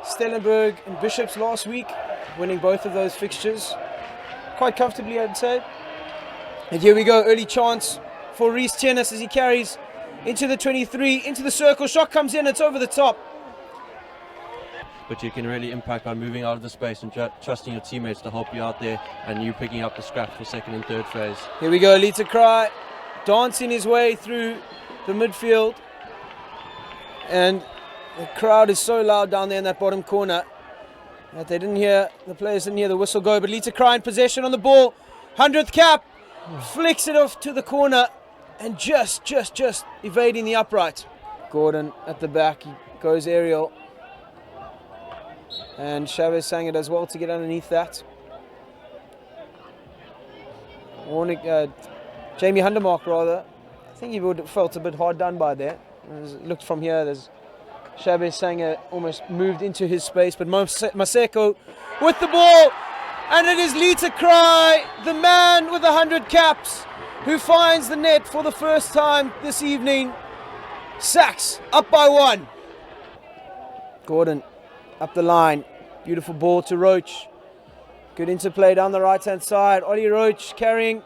Stellenberg and Bishops last week, winning both of those fixtures quite comfortably, I'd say. And here we go, early chance for Rhys Tienis as he carries into the 23, into the circle. Shot comes in, it's over the top. But you can really impact by moving out of the space and trusting your teammates to help you out there, and you picking up the scraps for second and third phase. Here we go, Lita Cry dancing his way through the midfield. And the crowd is so loud down there in that bottom corner that the players didn't hear the whistle go. But Lita Cry in possession on the ball. 100th cap, flicks it off to the corner and just evading the upright. Gordon at the back, he goes aerial. And Chavez sang it as well to get underneath that. Jamie Hundermark rather. I think he would have felt a bit hard done by there. Looked from here, there's Chavez Sanger almost moved into his space, but Maseko with the ball, and it is Lita Cry, the man with 100 caps, who finds the net for the first time this evening. SACS up by 1. Gordon up the line, beautiful ball to Roach. Good interplay down the right hand side. Ollie Roach carrying,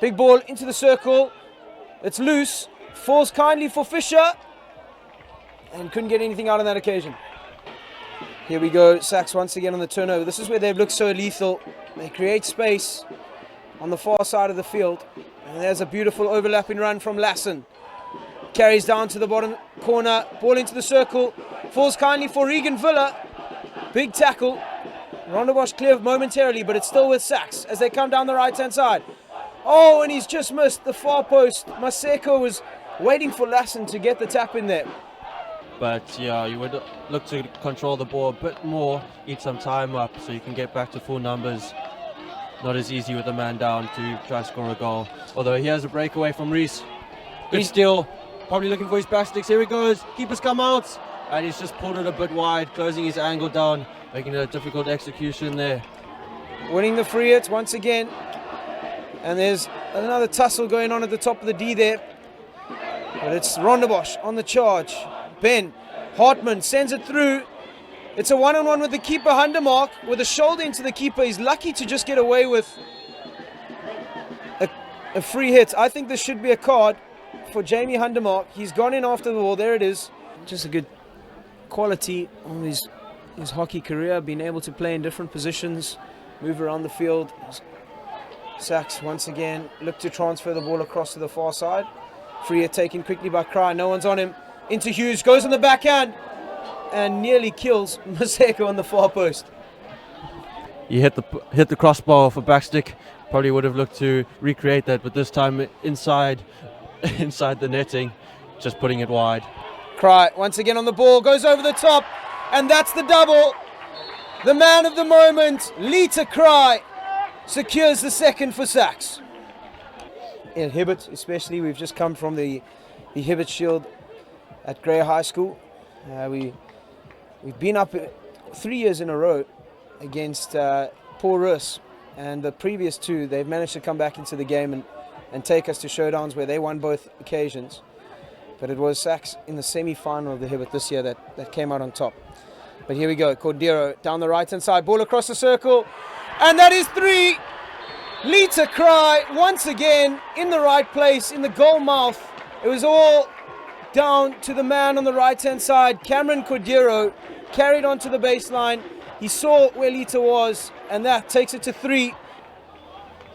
big ball into the circle. It's loose, falls kindly for Fisher, and couldn't get anything out on that occasion. Here we go, SACS once again on the turnover. This is where they've looked so lethal. They create space on the far side of the field. And there's a beautiful overlapping run from Lassen. Carries down to the bottom corner, ball into the circle, falls kindly for Regan Villa. Big tackle. Rondebosch clear momentarily, but it's still with SACS as they come down the right-hand side. Oh, and he's just missed the far post. Maseko was waiting for Lassen to get the tap in there. But yeah, you would look to control the ball a bit more, eat some time up so you can get back to full numbers. Not as easy with a man down to try to score a goal. Although he has a breakaway from Rhys. Good steal, probably looking for his back sticks. Here he goes, keepers come out, and he's just pulled it a bit wide, closing his angle down, making it a difficult execution there. Winning the free hit once again. And there's another tussle going on at the top of the D there. But it's Rondebosch on the charge. Ben Hartman sends it through. It's a one-on-one with the keeper, Hundermark, with a shoulder into the keeper. He's lucky to just get away with a free hit. I think this should be a card for Jamie Hundermark. He's gone in after the ball. There it is. Just a good quality on his hockey career, being able to play in different positions, move around the field. SACS once again look to transfer the ball across to the far side. Free hit taken quickly by Cry. No one's on him. Into Hughes, goes on the backhand and nearly kills Maseko on the far post. He hit the crossbar off a backstick. Probably would have looked to recreate that, but this time inside the netting, just putting it wide. Cry once again on the ball, goes over the top, and that's the double. The man of the moment, Lita Cry, secures the second for SACS. In Hibbert especially, we've just come from the Hibbert Shield at Grey High School. We've been up 3 years in a row against Paul Rus, and the previous two they've managed to come back into the game and take us to showdowns where they won both occasions. But it was SACS in the semi-final of the Hibbert this year that came out on top. But here we go, Cordero down the right hand side, ball across the circle, and that is 3. Lita Cry once again in the right place, in the goal mouth. It was all down to the man on the right hand side. Cameron Cordero carried onto the baseline. He saw where Lita was, and that takes it to 3.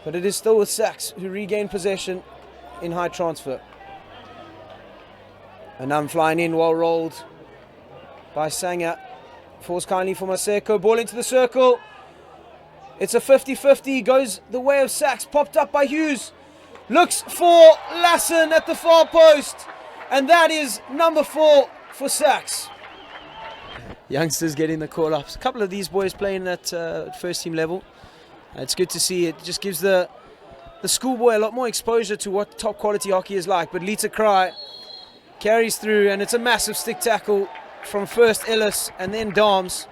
But it is still with SACS, who regain possession in high transfer. Anam flying in, well rolled by Sanger. Falls kindly for Maseko, ball into the circle. It's a 50-50, goes the way of SACS, popped up by Hughes. Looks for Lassen at the far post. And that is number 4 for SACS. Youngsters getting the call-ups. A couple of these boys playing at first team level. It's good to see. It just gives the schoolboy a lot more exposure to what top quality hockey is like. But Lita Cry carries through, and it's a massive stick tackle from first Ellis and then Dahms.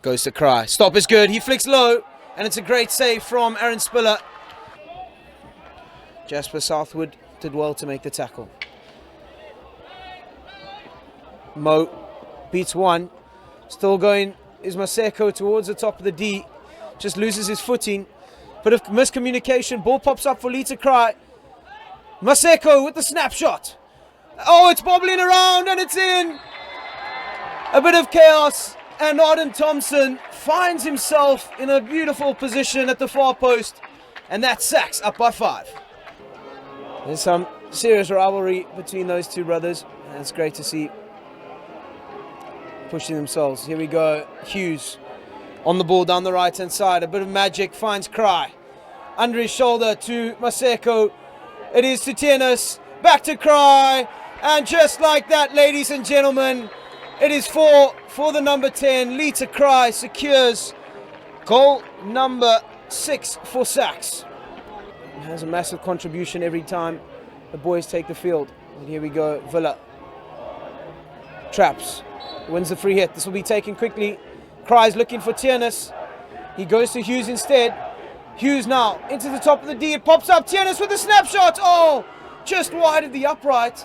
Goes to Cry. Stop is good. He flicks low, and it's a great save from Aaron Spiller. Jasper Southwood did well to make the tackle. Mo beats one. Still going is Maseko towards the top of the D. Just loses his footing. Bit of miscommunication. Ball pops up for Lita Cry. Maseko with the snapshot. Oh, it's bobbling around and it's in. A bit of chaos, and Arden Thompson finds himself in a beautiful position at the far post, and that's SACS up by 5. There's some serious rivalry between those two brothers, and it's great to see pushing themselves. Here we go. Hughes on the ball down the right hand side. A bit of magic, finds Cry. Under his shoulder to Maseko. It is to Tienes. Back to Cry. And just like that, ladies and gentlemen, it is 4 for the number 10. Lita Cry secures goal number 6 for SACS. Has a massive contribution every time the boys take the field. And here we go. Villa traps. Wins the free hit. This will be taken quickly. Cry's looking for Tienes. He goes to Hughes instead. Hughes now into the top of the D. It pops up. Tienes with the snapshot. Oh, just wide of the upright.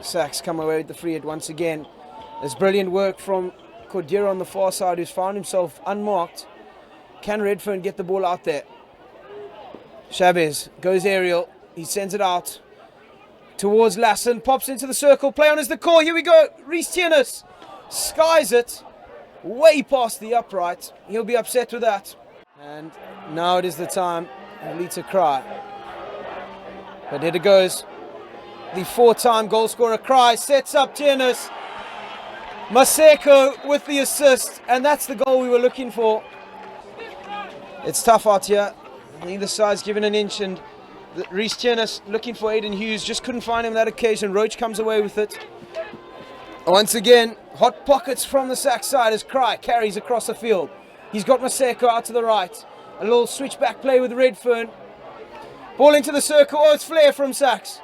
SACS come away with the free hit once again. There's brilliant work from Cordero on the far side, who's found himself unmarked. Can Redfern get the ball out there? Chavez goes aerial. He sends it out towards Lassen, pops into the circle, play on is the call, here we go, Reece Tienes skies it way past the upright, he'll be upset with that. And now it is the time, Lita Cry. But here it goes, the 4-time goal scorer Cry sets up Tienes, Maseko with the assist, and that's the goal we were looking for. It's tough out here, neither side's given an inch, and Reece Tienes looking for Aidan Hughes, just couldn't find him that occasion. Roach comes away with it. Once again, hot pockets from the SACS side as Cry carries across the field. He's got Maseko out to the right. A little switchback play with Redfern. Ball into the circle. Oh, it's flair from SACS.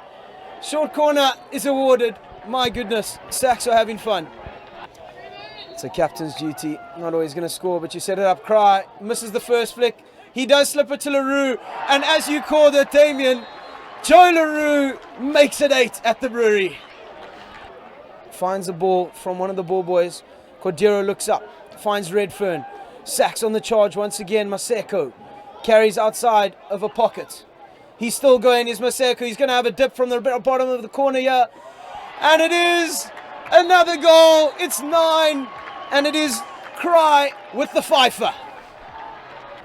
Short corner is awarded. My goodness, SACS are having fun. It's a captain's duty. Not always going to score, but you set it up. Cry misses the first flick. He does slip it to LaRue, and as you called it, Damien, Joe LaRue makes it 8 at the brewery. Finds the ball from one of the ball boys. Cordero looks up, finds Redfern. SACS on the charge once again. Maseko carries outside of a pocket. He's still going, is Maseko. He's going to have a dip from the bottom of the corner here. And it is another goal. It's 9, and it is Cry with the fifer.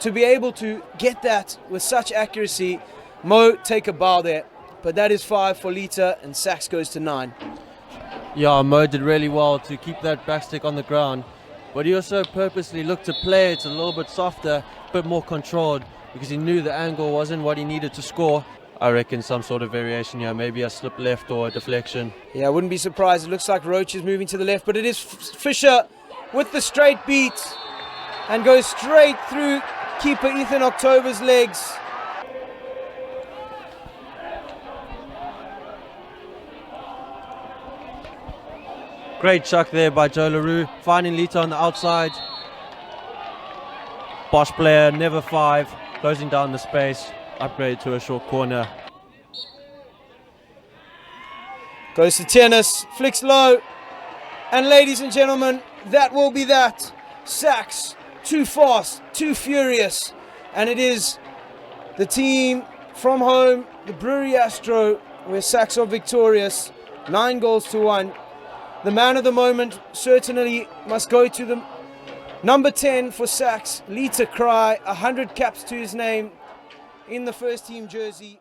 To be able to get that with such accuracy, Mo take a bow there. But that is 5 for Lita, and SACS goes to 9. Yeah, Mo did really well to keep that backstick on the ground. But he also purposely looked to play it a little bit softer, a bit more controlled, because he knew the angle wasn't what he needed to score. I reckon some sort of variation here, maybe a slip left or a deflection. Yeah, I wouldn't be surprised. It looks like Roach is moving to the left, but it is Fisher with the straight beat and goes straight through keeper Ethan October's legs. Great chuck there by Joe LaRue, finding Lita on the outside. Bosch player, never 5, closing down the space, upgrade to a short corner. Goes to Tienes, flicks low, and ladies and gentlemen, that will be that. SACS, too fast, too furious, and it is the team from home, the Brewery Astro, where SACS are victorious, 9 goals to 1. The man of the moment certainly must go to the number 10 for SACS, Lita Cry, 100 caps to his name in the first team jersey.